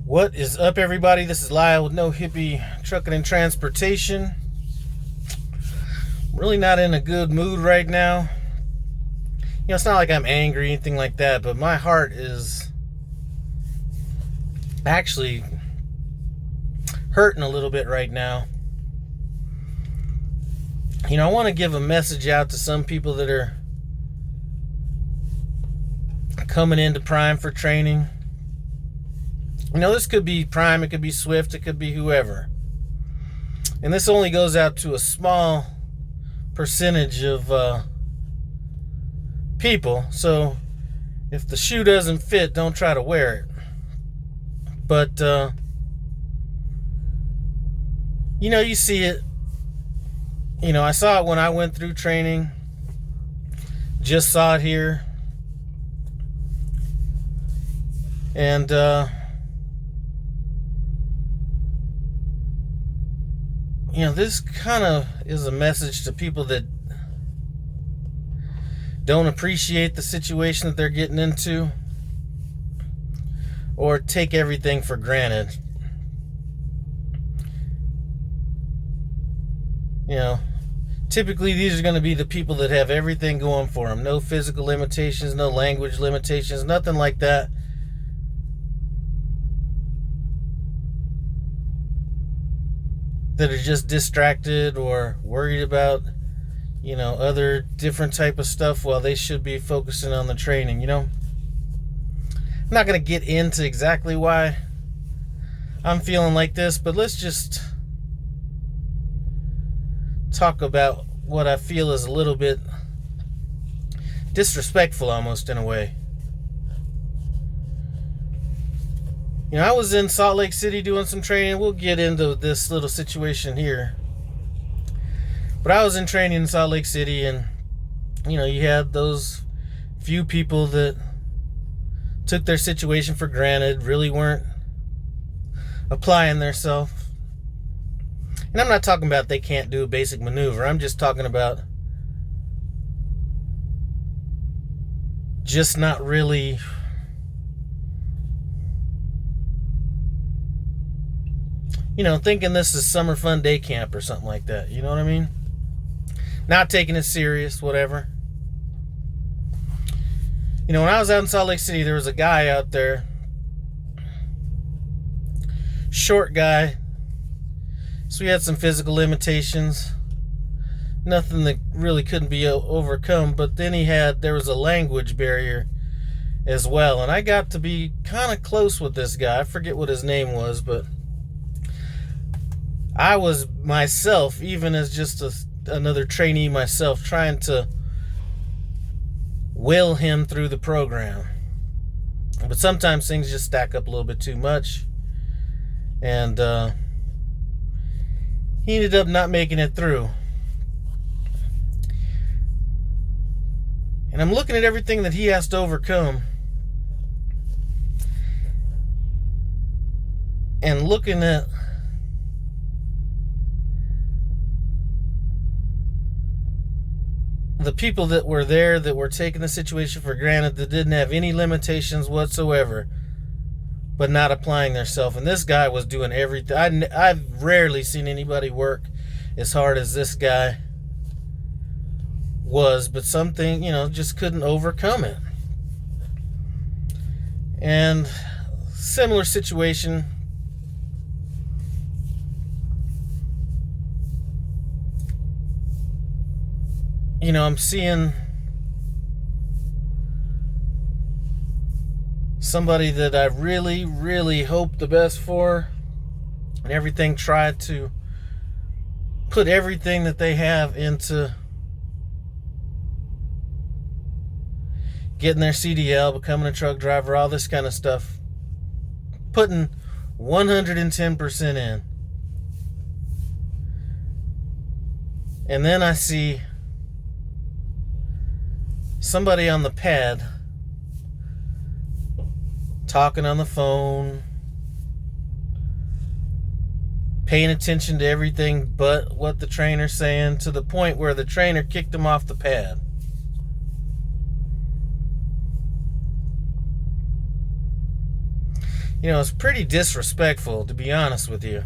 What is up, everybody? This is Lyle with No Hippie Trucking and Transportation. Really not in a good mood right now. It's not like I'm angry or anything like that, but my heart is actually hurting a little bit right now. I want to give a message out to some people that are coming into Prime for training. This could be Prime, it could be Swift, it could be whoever. And this only goes out to a small percentage of people. So if the shoe doesn't fit, don't try to wear it. But, you see it. I saw it when I went through training. Just saw it here. And, this kind of is a message to people that don't appreciate the situation that they're getting into or take everything for granted. Typically these are going to be the people that have everything going for them. No physical limitations, no language limitations, nothing like that. That are just distracted or worried about, other different type of stuff while they should be focusing on the training, I'm not going to get into exactly why I'm feeling like this, but let's just talk about what I feel is a little bit disrespectful almost in a way. I was in Salt Lake City doing some training. We'll get into this little situation here. But I was in training in Salt Lake City, and, you had those few people that took their situation for granted, really weren't applying themselves. And I'm not talking about they can't do a basic maneuver. I'm just talking about just not really thinking this is summer fun day camp or something like that. You know what I mean? Not taking it serious, whatever. When I was out in Salt Lake City, there was a guy out there. Short guy. So he had some physical limitations. Nothing that really couldn't be overcome. But then there was a language barrier as well. And I got to be kind of close with this guy. I forget what his name was, but I was myself, even as just another trainee myself, trying to will him through the program. But sometimes things just stack up a little bit too much. And he ended up not making it through. And I'm looking at everything that he has to overcome. And looking at the people that were there that were taking the situation for granted, that didn't have any limitations whatsoever, but not applying themselves. And this guy was doing everything. I've rarely seen anybody work as hard as this guy was, but something, just couldn't overcome it. And similar situation. I'm seeing somebody that I really, really hope the best for, and everything, tried to put everything that they have into getting their CDL, becoming a truck driver, all this kind of stuff, putting 110% in. And then I see somebody on the pad talking on the phone, paying attention to everything but what the trainer's saying, to the point where the trainer kicked him off the pad. it's pretty disrespectful, to be honest with you.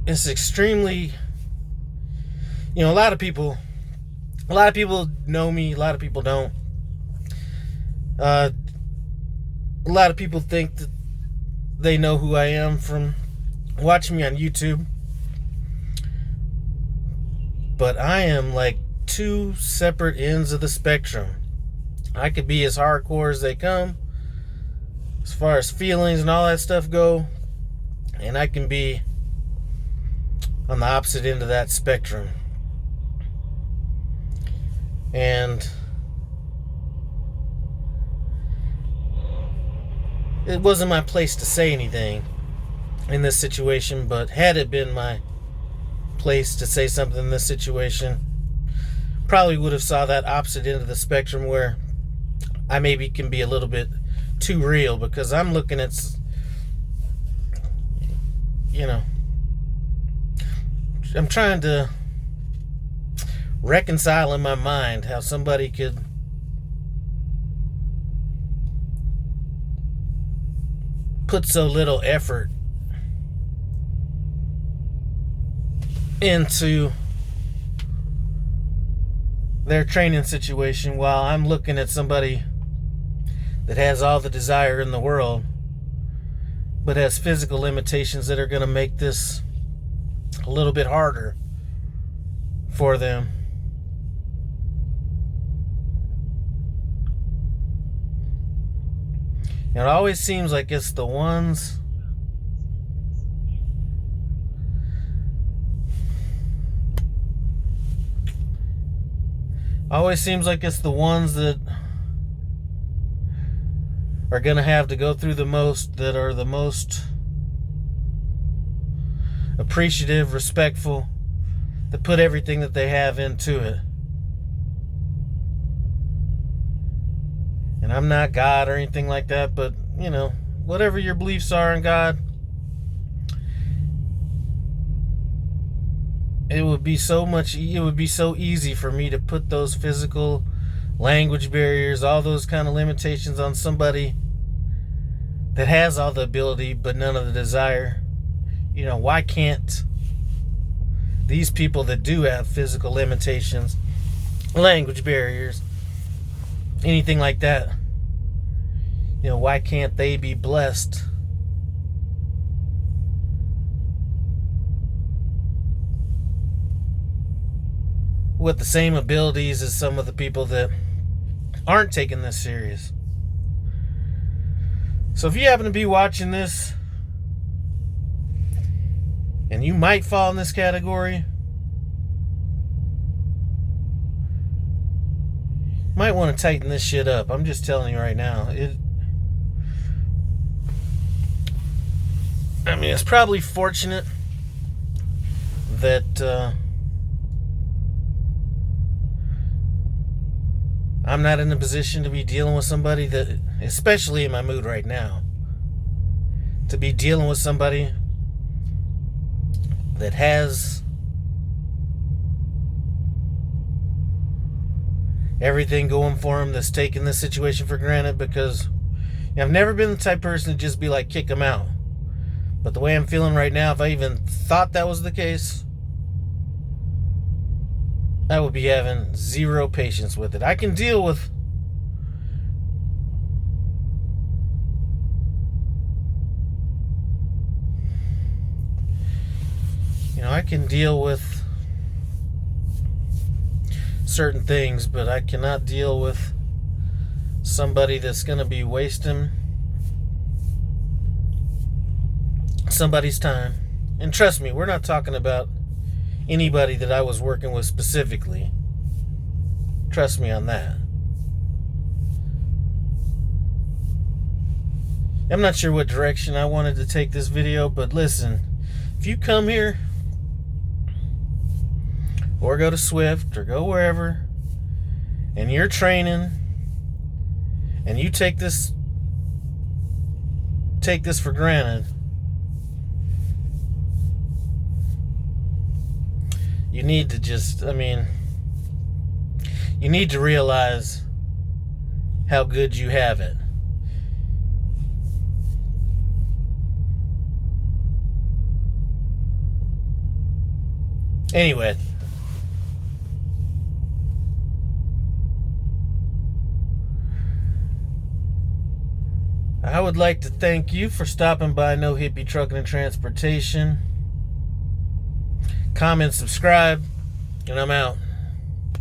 It's extremely, a lot of people know me, a lot of people don't. A lot of people think that they know who I am from watching me on YouTube. But I am like two separate ends of the spectrum. I could be as hardcore as they come, as far as feelings and all that stuff go, and I can be on the opposite end of that spectrum. And it wasn't my place to say anything in this situation, but had it been my place to say something in this situation, probably would have saw that opposite end of the spectrum where I maybe can be a little bit too real, because I'm looking at, I'm trying to reconcile in my mind how somebody could put so little effort into their training situation, while I'm looking at somebody that has all the desire in the world but has physical limitations that are going to make this a little bit harder for them. It always seems like it's the ones that are going to have to go through the most, that are the most appreciative, respectful, that put everything that they have into it. And I'm not God or anything like that, but, whatever your beliefs are in God, it would be so easy for me to put those physical language barriers, all those kind of limitations on somebody that has all the ability but none of the desire. Why can't these people that do have physical limitations, language barriers, anything like that, why can't they be blessed with the same abilities as some of the people that aren't taking this serious? So if you happen to be watching this and you might fall in this category, you might want to tighten this shit up. I'm just telling you right now. It's probably fortunate that I'm not in a position to be dealing with somebody that, especially in my mood right now, to be dealing with somebody that has everything going for him, that's taking this situation for granted, because I've never been the type of person to just be like, kick him out. But the way I'm feeling right now, if I even thought that was the case, I would be having zero patience with it. I can deal with certain things, but I cannot deal with somebody that's going to be wasting somebody's time. And trust me, we're not talking about anybody that I was working with specifically. Trust me on that. I'm not sure what direction I wanted to take this video, but listen, if you come here or go to Swift or go wherever and you're training and you take this for granted, you need to realize how good you have it. Anyway, I would like to thank you for stopping by No Hippie Trucking and Transportation. Comment, subscribe, and I'm out.